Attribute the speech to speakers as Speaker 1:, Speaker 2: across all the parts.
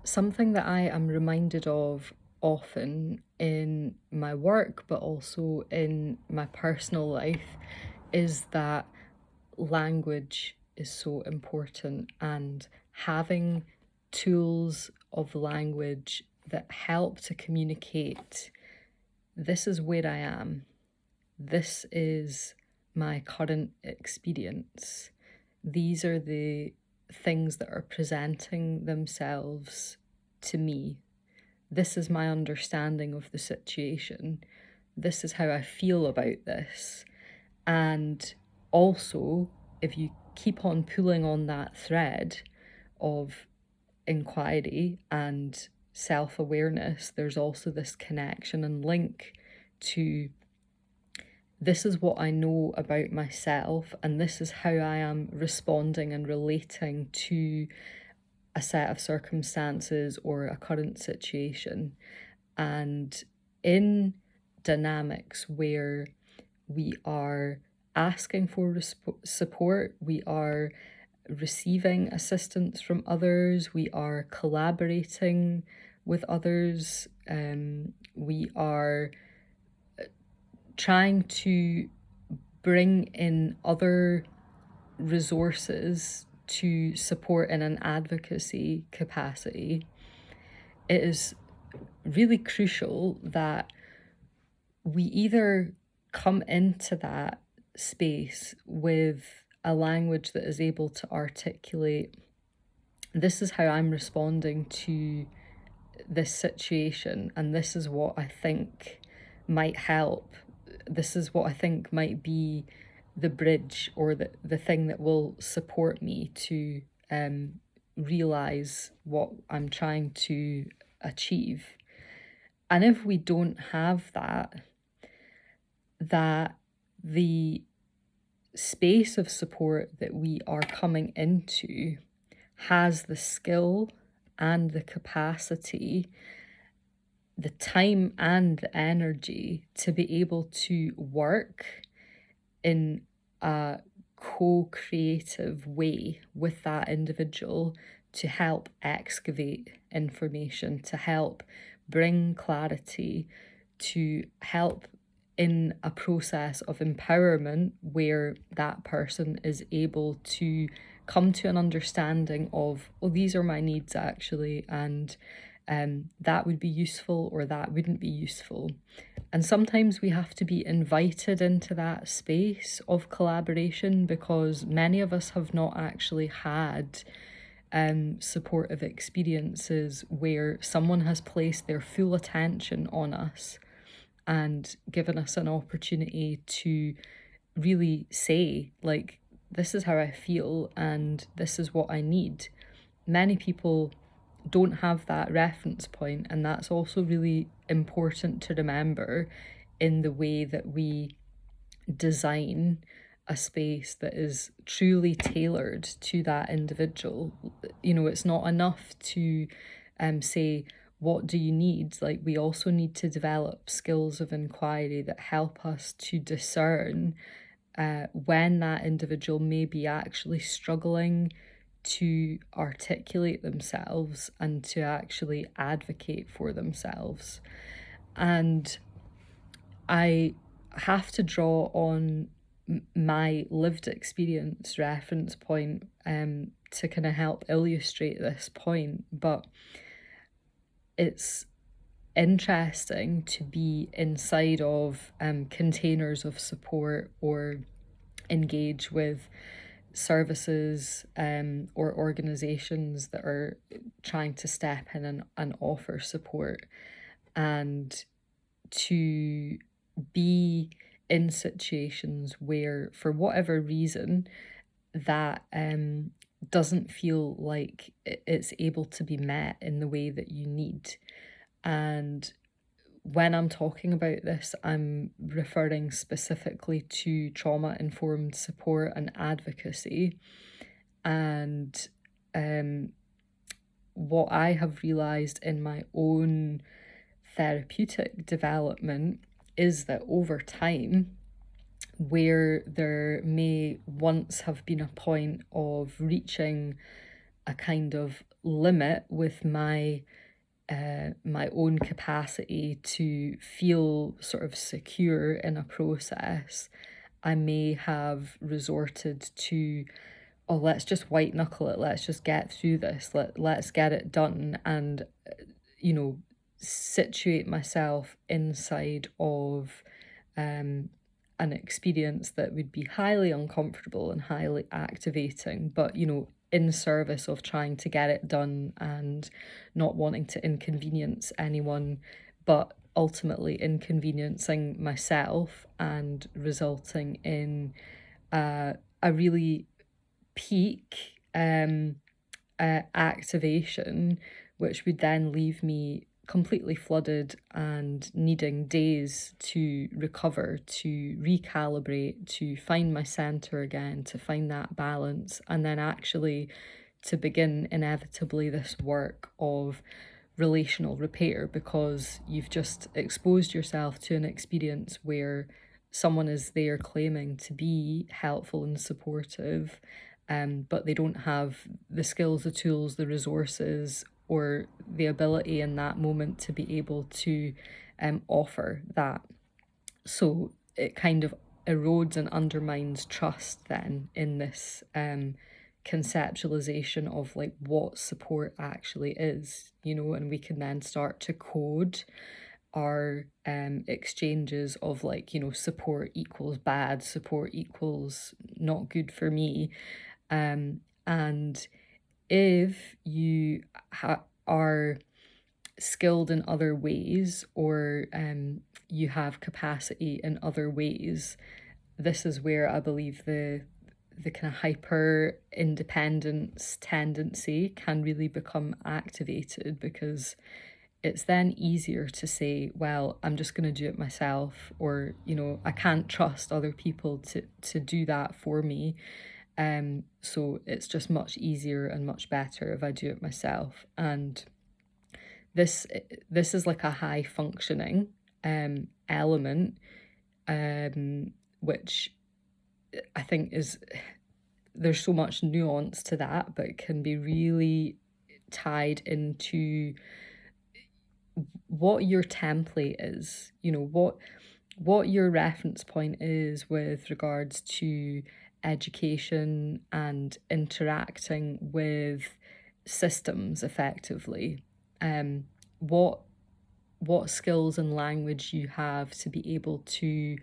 Speaker 1: Something that I am reminded of often in my work, but also in my personal life, is that language is so important, and having tools of language that help to communicate this is where I am, this is my current experience, these are the things that are presenting themselves to me. This is my understanding of the situation. This is how I feel about this. And also, if you keep on pulling on that thread of inquiry and self awareness, there's also this connection and link to this is what I know about myself, and this is how I am responding and relating to a set of circumstances or a current situation. And in dynamics where we are asking for support, we are receiving assistance from others, we are collaborating with others, we are trying to bring in other resources to support in an advocacy capacity, it is really crucial that we either come into that space with a language that is able to articulate this is how I'm responding to this situation, and this is what I think might help. This is what I think might be the bridge or the thing that will support me to realize what I'm trying to achieve. And if we don't have that, that the space of support that we are coming into has the skill and the capacity, the time and the energy to be able to work in a co-creative way with that individual to help excavate information, to help bring clarity, to help in a process of empowerment where that person is able to come to an understanding of, oh, these are my needs actually, and that would be useful or that wouldn't be useful. And sometimes we have to be invited into that space of collaboration because many of us have not actually had supportive experiences where someone has placed their full attention on us and given us an opportunity to really say, like, this is how I feel and this is what I need. Many people don't have that reference point, and that's also really important to remember in the way that we design a space that is truly tailored to that individual. You know, it's not enough to say, what do you need? Like, we also need to develop skills of inquiry that help us to discern when that individual may be actually struggling to articulate themselves and to actually advocate for themselves. And I have to draw on my lived experience reference point to kind of help illustrate this point. But it's interesting to be inside of containers of support or engage with services or organizations that are trying to step in and offer support, and to be in situations where, for whatever reason, that doesn't feel like it's able to be met in the way that you need. And when I'm talking about this, I'm referring specifically to trauma informed support and advocacy. And what I have realised in my own therapeutic development is that over time, where there may once have been a point of reaching a kind of limit with my own capacity to feel sort of secure in a process, I may have resorted to, oh, let's just white knuckle it, let's just get through this, let's get it done, and you know, situate myself inside of um, an experience that would be highly uncomfortable and highly activating, but in service of trying to get it done and not wanting to inconvenience anyone, but ultimately inconveniencing myself and resulting in a really peak activation, which would then leave me completely flooded and needing days to recover, to recalibrate, to find my center again, to find that balance, and then actually to begin inevitably this work of relational repair, because you've just exposed yourself to an experience where someone is there claiming to be helpful and supportive, but they don't have the skills, the tools, the resources, or the ability in that moment to be able to offer that. So it kind of erodes and undermines trust then in this conceptualization of like what support actually is, and we can then start to code our exchanges of like, support equals bad, support equals not good for me. And if you are skilled in other ways, or you have capacity in other ways, this is where I believe the kind of hyper independence tendency can really become activated, because it's then easier to say, well, I'm just going to do it myself, or I can't trust other people to do that for me. So it's just much easier and much better if I do it myself. And this is like a high functioning element, which I think there's so much nuance to that, but it can be really tied into what your template is, what your reference point is with regards to education and interacting with systems effectively. What skills and language you have to be able to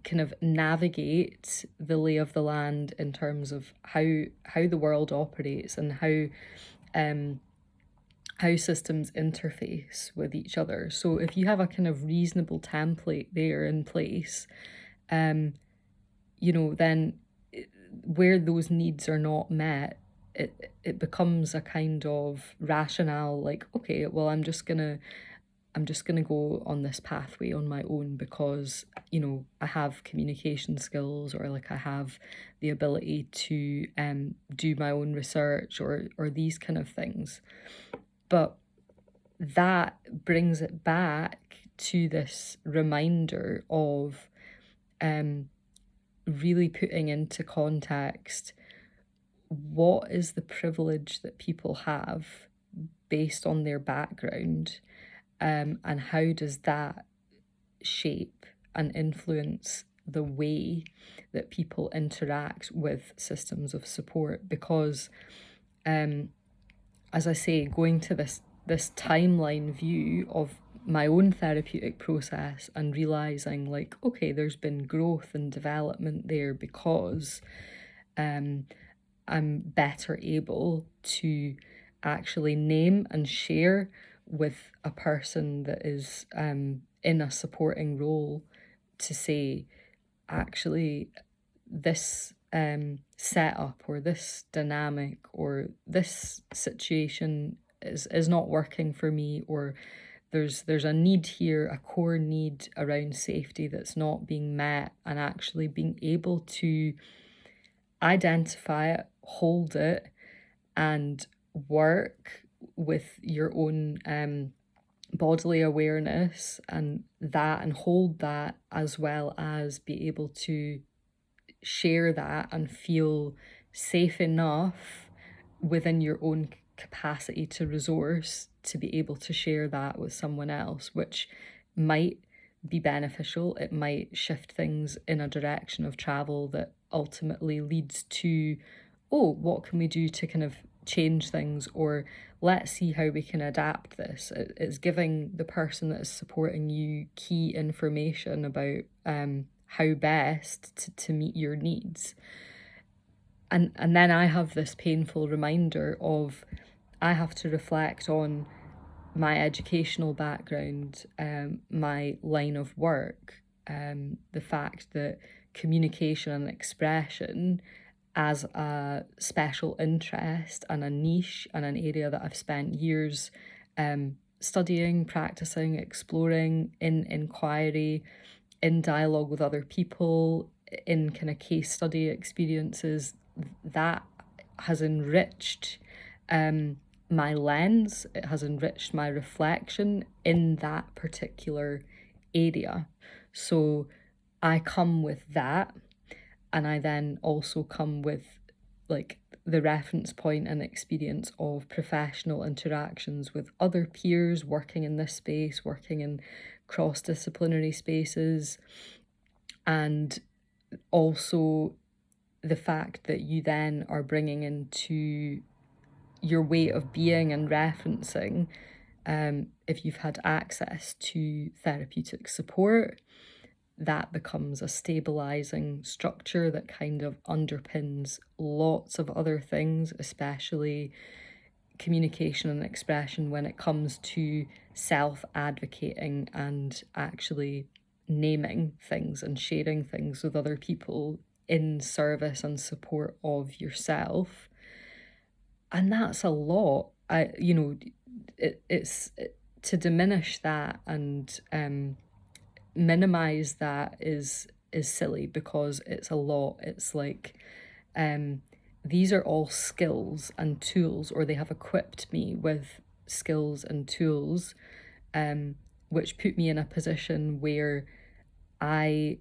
Speaker 1: kind of navigate the lay of the land in terms of how the world operates, and how systems interface with each other. So if you have a kind of reasonable template there in place, then where those needs are not met, it becomes a kind of rationale, like, okay, well, I'm just gonna go on this pathway on my own because I have communication skills, or like I have the ability to do my own research, or these kind of things. But that brings it back to this reminder of really putting into context what is the privilege that people have based on their background, and how does that shape and influence the way that people interact with systems of support. Because as I say, going to this timeline view of my own therapeutic process and realizing, like, okay, there's been growth and development there because I'm better able to actually name and share with a person that is in a supporting role, to say, actually, this setup or this dynamic or this situation is not working for me, or there's a need here, a core need around safety that's not being met, and actually being able to identify it, hold it, and work with your own bodily awareness and hold that, as well as be able to share that and feel safe enough within your own capacity to resource to be able to share that with someone else, which might be beneficial. It might shift things in a direction of travel that ultimately leads to, oh, what can we do to kind of change things, or let's see how we can adapt this. It's giving the person that is supporting you key information about how best to meet your needs. And then I have this painful reminder of, I have to reflect on my educational background, my line of work, the fact that communication and expression as a special interest and a niche and an area that I've spent years studying, practicing, exploring in inquiry, in dialogue with other people, in kind of case study experiences, that has enriched my lens. It has enriched my reflection in that particular area. So I come with that, and I then also come with like the reference point and experience of professional interactions with other peers working in this space, working in cross-disciplinary spaces, and also the fact that you then are bringing into your way of being and referencing, if you've had access to therapeutic support, that becomes a stabilizing structure that kind of underpins lots of other things, especially communication and expression when it comes to self-advocating and actually naming things and sharing things with other people in service and support of yourself. And that's a lot. It's to diminish that and minimize that is silly, because it's a lot. It's like these are all skills and tools, or they have equipped me with skills and tools, which put me in a position where I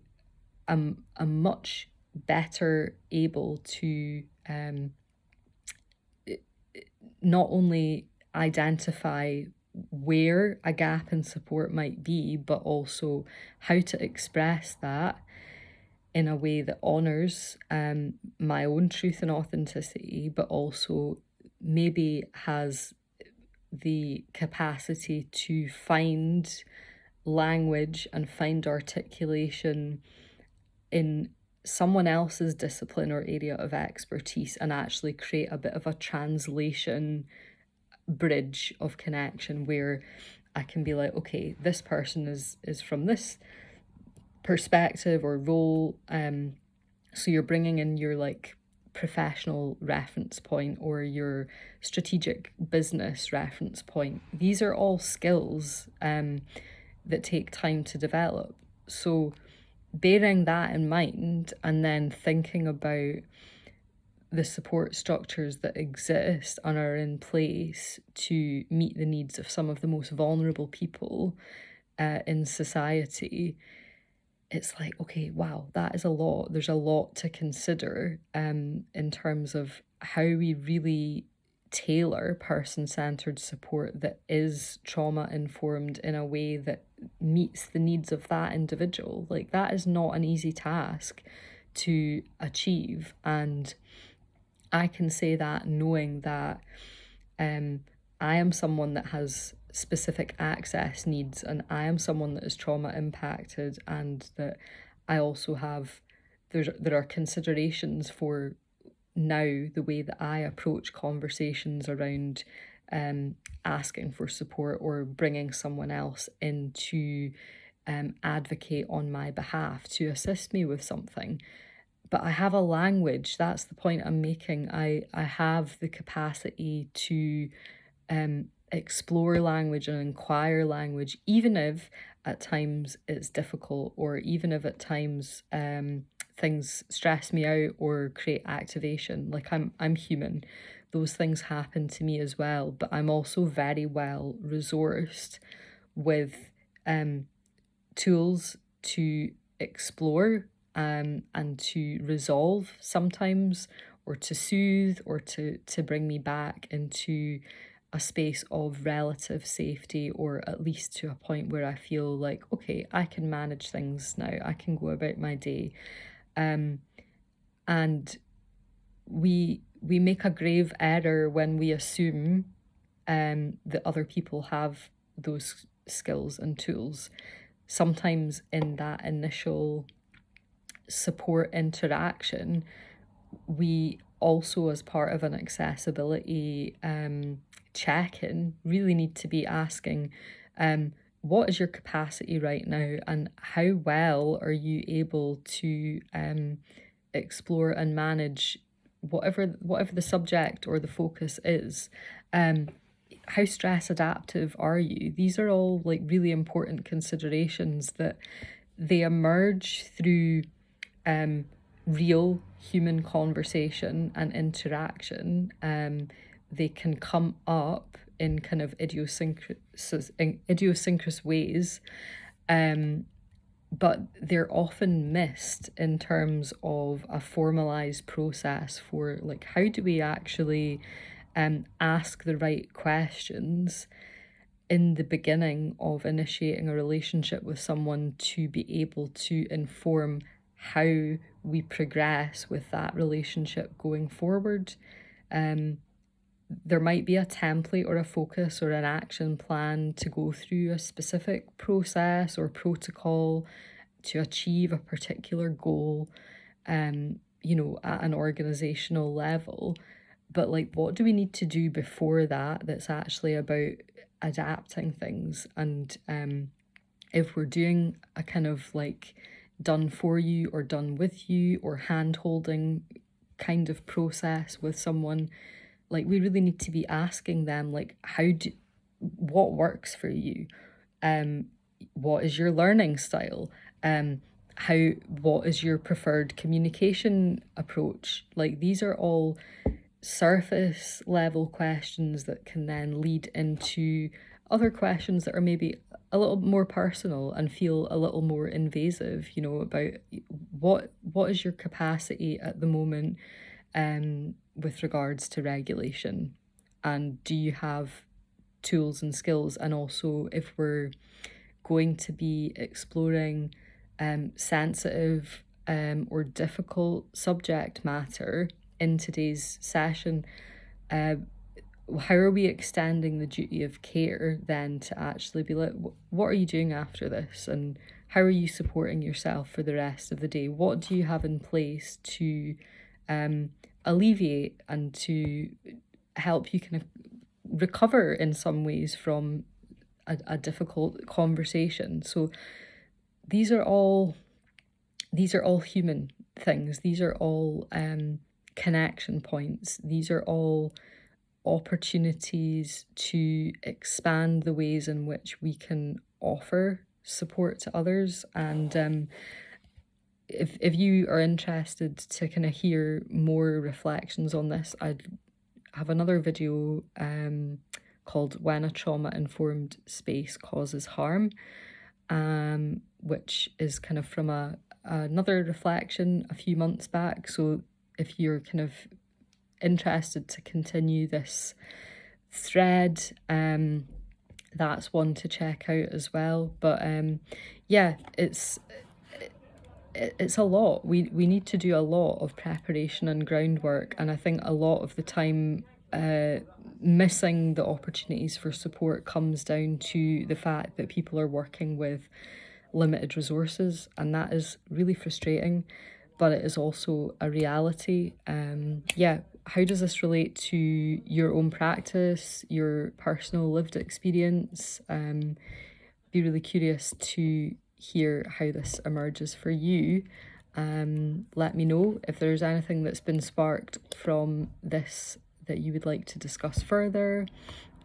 Speaker 1: am much better able to not only identify where a gap in support might be, but also how to express that in a way that honours my own truth and authenticity, but also maybe has the capacity to find language and find articulation in someone else's discipline or area of expertise, and actually create a bit of a translation bridge of connection where I can be like, okay, this person is from this perspective or role, so you're bringing in your like professional reference point or your strategic business reference point. These are all skills that take time to develop. So bearing that in mind, and then thinking about the support structures that exist and are in place to meet the needs of some of the most vulnerable people in society, it's like, okay, wow, that is a lot. There's a lot to consider in terms of how we really tailor person-centered support that is trauma-informed in a way that meets the needs of that individual. Like, that is not an easy task to achieve. And I can say that knowing that I am someone that has specific access needs, and I am someone that is trauma impacted, and that I also have, there are considerations for now the way that I approach conversations around asking for support or bringing someone else in to advocate on my behalf to assist me with something. But I have a language. That's the point I'm making. I have the capacity to explore language and inquire language, even if at times it's difficult, or even if at times things stress me out or create activation. Like, I'm human. Those things happen to me as well. But I'm also very well resourced with tools to explore and to resolve sometimes, or to soothe, or to bring me back into a space of relative safety, or at least to a point where I feel like, okay, I can manage things now, I can go about my day. And we make a grave error when we assume that other people have those skills and tools. Sometimes in that initial support interaction, we also, as part of an accessibility check-in, really need to be asking, what is your capacity right now, and how well are you able to explore and manage whatever the subject or the focus is. How stress adaptive are you? These are all like really important considerations that they emerge through real human conversation and interaction. They can come up in kind of idiosyncrasies ways, but they're often missed in terms of a formalized process for like, how do we actually ask the right questions in the beginning of initiating a relationship with someone to be able to inform how we progress with that relationship going forward. There might be a template or a focus or an action plan to go through a specific process or protocol to achieve a particular goal, at an organizational level. But like, what do we need to do before that that's actually about adapting things? And if we're doing a kind of like done for you or done with you or hand holding kind of process with someone, like, we really need to be asking them, like, what works for you? What is your learning style? What is your preferred communication approach? Like, these are all surface level questions that can then lead into other questions that are maybe a little more personal and feel a little more invasive, about what is your capacity at the moment with regards to regulation, and do you have tools and skills? And also, if we're going to be exploring sensitive or difficult subject matter in today's session, how are we extending the duty of care then to actually be like, what are you doing after this, and how are you supporting yourself for the rest of the day? What do you have in place to alleviate and to help you kind of recover in some ways from a difficult conversation? So these are all human things. These are all connection points. These are all opportunities to expand the ways in which we can offer support to others. And if you are interested to kind of hear more reflections on this, I'd have another video called When a Trauma-Informed Space Causes Harm, which is kind of from another reflection a few months back. So if you're kind of interested to continue this thread, that's one to check out as well. But yeah, it's a lot. We need to do a lot of preparation and groundwork, and I think a lot of the time missing the opportunities for support comes down to the fact that people are working with limited resources, and that is really frustrating, but it is also a reality. How does this relate to your own practice, your personal lived experience? Be really curious to hear how this emerges for you. Let me know if there's anything that's been sparked from this that you would like to discuss further.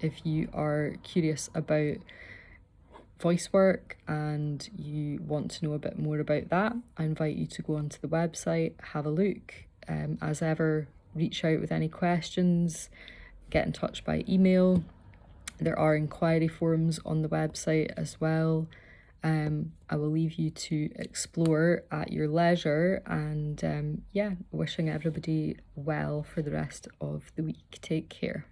Speaker 1: If you are curious about voice work and you want to know a bit more about that, I invite you to go onto the website, have a look. As ever, reach out with any questions, get in touch by email. There are inquiry forms on the website as well. I will leave you to explore at your leisure, and yeah, wishing everybody well for the rest of the week. Take care.